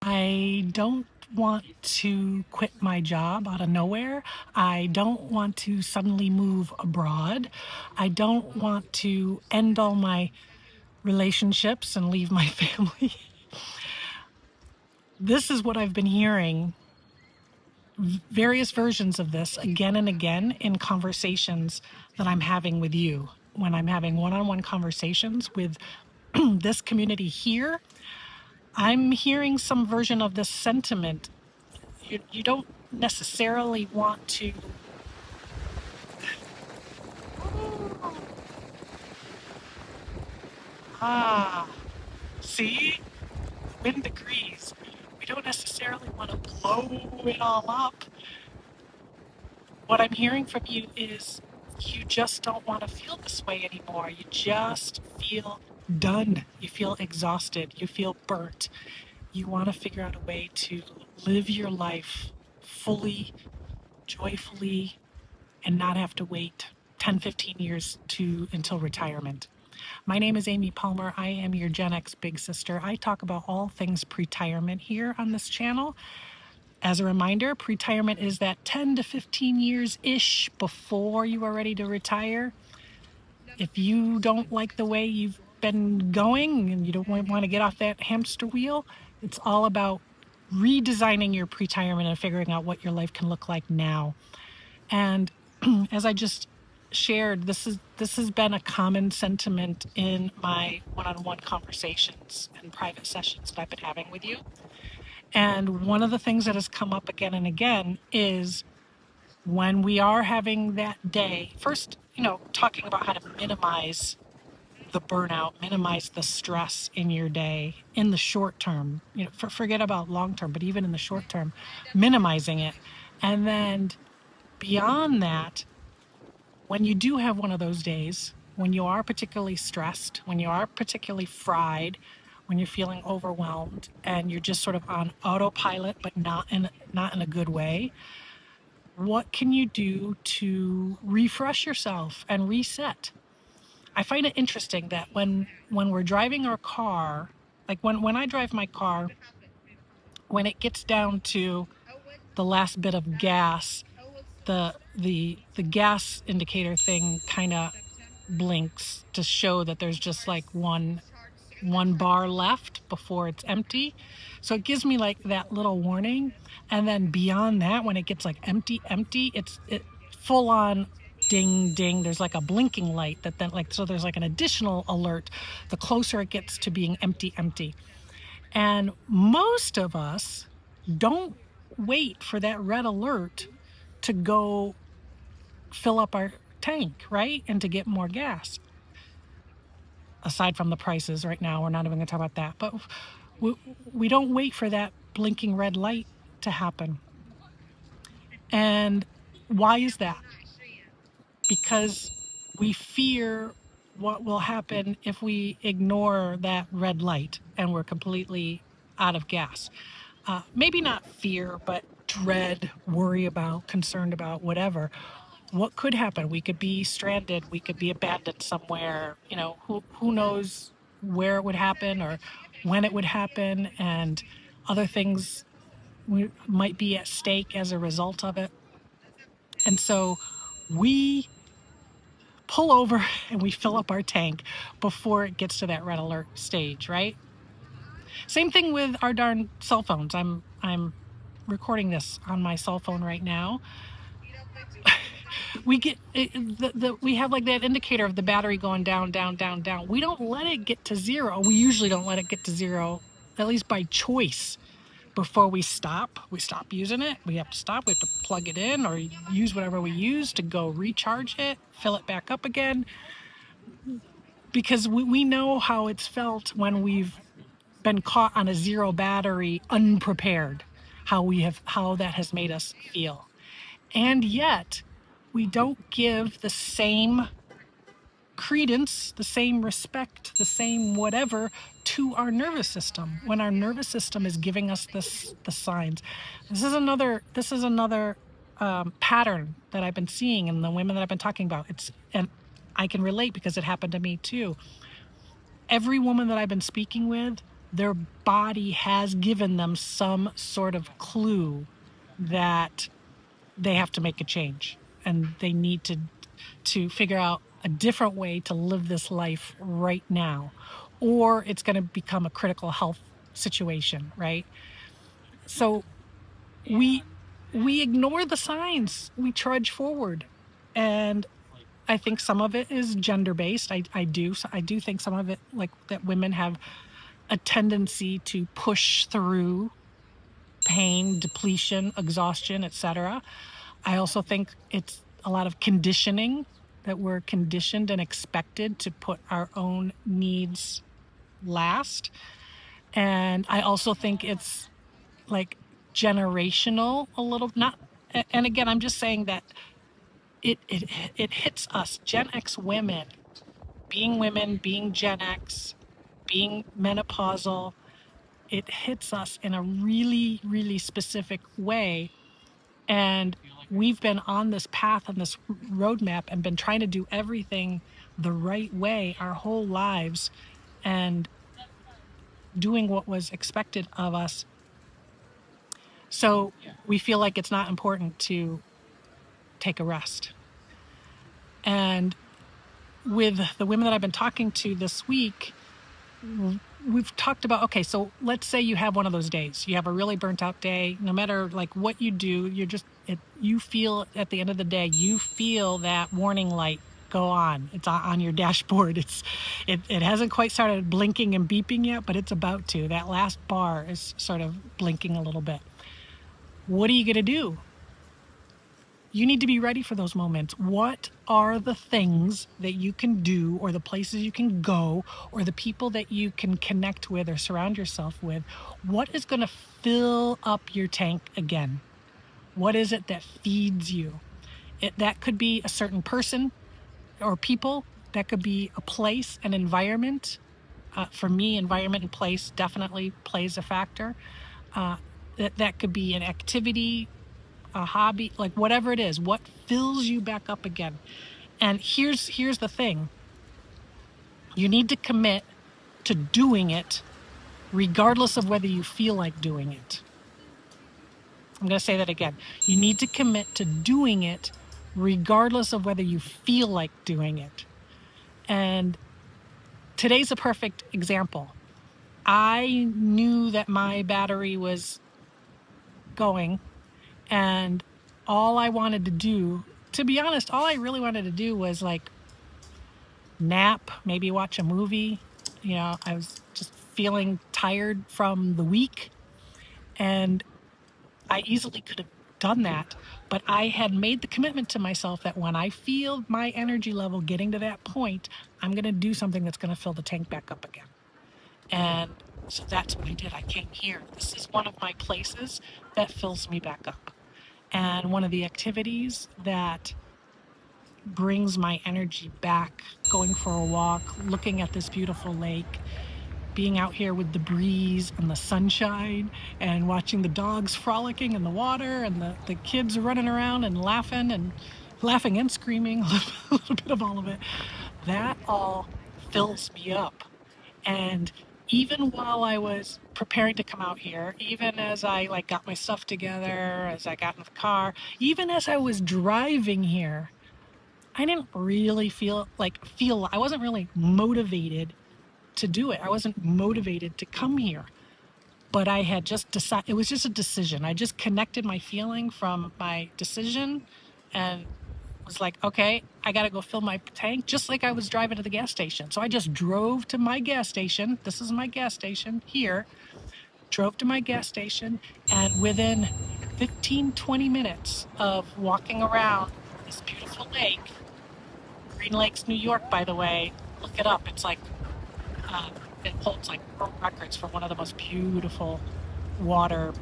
I don't want to quit my job out of nowhere. I don't want to suddenly move abroad. I don't want to end all my relationships and leave my family. This is what I've been hearing, various versions of this again and again in conversations that I'm having with you. When I'm having one-on-one conversations with this community here, I'm hearing some version of this sentiment. You don't necessarily want to. Ah, see? Wind agrees. We don't necessarily want to blow it all up. What I'm hearing from you is you just don't want to feel this way anymore. You just feel done. You feel exhausted. You feel burnt. You want to figure out a way to live your life fully, joyfully, and not have to wait 10, 15 years until retirement. My name is Amy Palmer. I am your Gen X big sister. I talk about all things pre-retirement here on this channel. As a reminder, pre-retirement is that 10 to 15 years-ish before you are ready to retire. If you don't like the way you've been going and you don't want to get off that hamster wheel, it's all about redesigning your pre-retirement and figuring out what your life can look like now. And as I just shared, this has been a common sentiment in my one-on-one conversations and private sessions that I've been having with you. And one of the things that has come up again and again is when we are having that day, first, talking about how to minimize the burnout, minimize the stress in your day in the short term, forget about long term, but even in the short term, minimizing it. And then beyond that, when you do have one of those days, when you are particularly stressed, when you are particularly fried, when you're feeling overwhelmed and you're just sort of on autopilot, but not in a good way, what can you do to refresh yourself and reset? I find it interesting that when we're driving our car, like when I drive my car, when it gets down to the last bit of gas, the gas indicator thing kind of blinks to show that there's just like one bar left before it's empty. So it gives me like that little warning. And then beyond that, when it gets like empty, it's full on ding, ding. There's like a blinking light that then so there's like an additional alert the closer it gets to being empty. And most of us don't wait for that red alert to go fill up our tank, right? And to get more gas. Aside from the prices right now, we're not even going to talk about that. But we don't wait for that blinking red light to happen. And why is that? Because we fear what will happen if we ignore that red light and we're completely out of gas. Maybe not fear, but dread, worry about, concerned about, whatever. What could happen? We could be stranded. We could be abandoned somewhere. Who knows where it would happen or when it would happen, and other things might be at stake as a result of it. And so we pull over and we fill up our tank before it gets to that red alert stage, right? Same thing with our darn cell phones. I'm recording this on my cell phone right now. We get we have like that indicator of the battery going down. We don't let it get to zero. We usually don't let it get to zero, at least by choice. Before we stop using it. We have to stop. We have to plug it in or use whatever we use to go recharge it, fill it back up again. Because we know how it's felt when we've been caught on a zero battery, unprepared. How that has made us feel. And yet, we don't give the same credence, the same respect, the same whatever to our nervous system when our nervous system is giving us the signs. This is another pattern that I've been seeing in the women that I've been talking about. And I can relate because it happened to me too. Every woman that I've been speaking with their body has given them some sort of clue that they have to make a change and they need to figure out a different way to live this life right now, or it's going to become a critical health situation, right? So we we ignore the signs, we trudge forward. And I think some of it is gender based. I do think some of it, like that, women have a tendency to push through pain, depletion, exhaustion, etc. I also think it's a lot of conditioning, that we're conditioned and expected to put our own needs last. And I also think it's like generational a little, not, and again, I'm just saying that it hits us Gen X women, being Gen X, being menopausal. It hits us in a really, really specific way. And we've been on this path and this roadmap and been trying to do everything the right way our whole lives and doing what was expected of us. So we feel like it's not important to take a rest. And with the women that I've been talking to this week, we've talked about, okay, so let's say you have one of those days. You have a really burnt out day. No matter like what you do, you feel at the end of the day, you feel that warning light go on. It's on your dashboard. It hasn't quite started blinking and beeping yet, but it's about to. That last bar is sort of blinking a little bit. What are you going to do? You need to be ready for those moments. What are the things that you can do, or the places you can go, or the people that you can connect with or surround yourself with? What is going to fill up your tank again? What is it that feeds you? That could be a certain person or people. That could be a place, an environment. For me, environment and place definitely plays a factor. That could be an activity, a hobby, like whatever it is, what fills you back up again. And here's the thing. You need to commit to doing it regardless of whether you feel like doing it. I'm going to say that again. You need to commit to doing it regardless of whether you feel like doing it. And today's a perfect example. I knew that my battery was going, and all I wanted to do, to be honest, all I really wanted to do was like nap, maybe watch a movie. I was just feeling tired from the week, and I easily could have done that. But I had made the commitment to myself that when I feel my energy level getting to that point, I'm going to do something that's going to fill the tank back up again. And so that's what I did. I came here. This is one of my places that fills me back up. And one of the activities that brings my energy back, going for a walk, looking at this beautiful lake, being out here with the breeze and the sunshine, and watching the dogs frolicking in the water, and the kids running around and laughing and screaming, a little bit of all of it. That all fills me up. And even while I was preparing to come out here, even as I like got my stuff together, as I got in the car, even as I was driving here, I didn't really I wasn't really motivated to do it. I wasn't motivated to come here, but I had just decided, it was just a decision. I just connected my feeling from my decision and was like, okay, I got to go fill my tank, just like I was driving to the gas station. So I just drove to my gas station. This is my gas station here. Drove to my gas station, and within 15, 20 minutes of walking around this beautiful lake, Green Lakes, New York, by the way, look it up. It's like, it holds like world records for one of the most beautiful water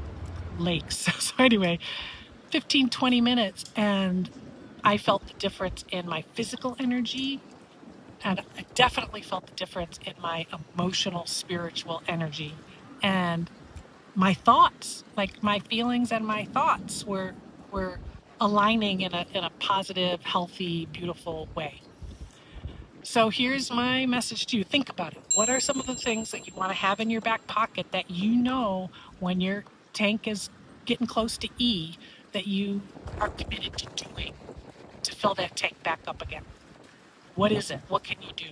lakes. So anyway, 15, 20 minutes, and I felt the difference in my physical energy, and I definitely felt the difference in my emotional, spiritual energy. And my thoughts, like my feelings and my thoughts were aligning in a positive, healthy, beautiful way. So here's my message to you. Think about it. What are some of the things that you want to have in your back pocket that you know when your tank is getting close to E that you are committed to doing to fill that tank back up again? What is it? What can you do?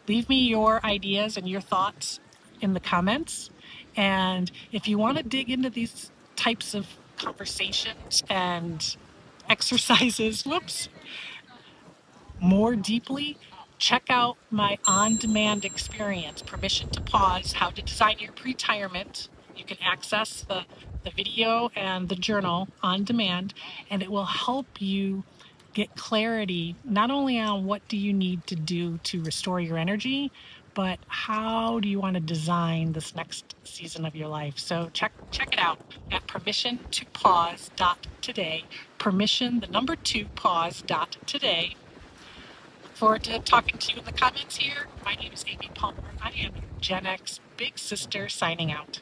Leave me your ideas and your thoughts in the comments. And if you want to dig into these types of conversations and exercises, more deeply, check out my on-demand experience, Permission to Pause, How to Design Your Pre-Retirement. You can access the video and the journal on demand, and it will help you get clarity not only on what do you need to do to restore your energy, but how do you want to design this next season of your life. So check it out at permissiontopause.today. Permission, the number 2, pause.today. Look forward to talking to you in the comments here. My name is Amy Palmer. I am your Gen X Big Sister signing out.